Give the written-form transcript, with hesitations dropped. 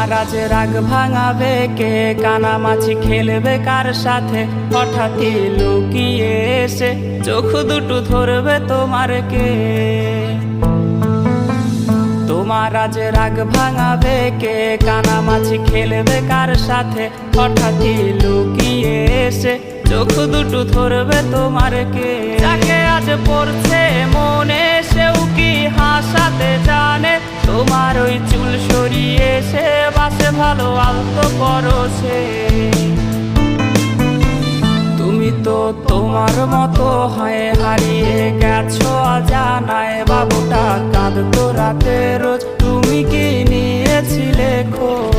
তোমার আজ রাগ ভাঙাবে কে, কানামাছি খেলবে কার সাথে, হঠাৎই লুকিয়ে এসে চোখ দুটো ধরবে তোমার কে। তোমার আজ রাগ ভাঙাবে কে, কানামাছি খেলবে কার সাথে, হঠাৎই লুকিয়ে এসে চোখ দুটো ধরবে তোমার কে। যাকে আজ পড়ছে মনে সেও কি হাসাতে জানে, তোমার ওই চুল সরিয়ে সে বাসে ভালো আলতো করো সে। তুমি তো তোমার মতো হয়ে হারিয়ে গেছো অজানায়, বাবুটা কাঁদতো রাতে রোজ, তুমি কি নিয়েছিলে খোঁজ।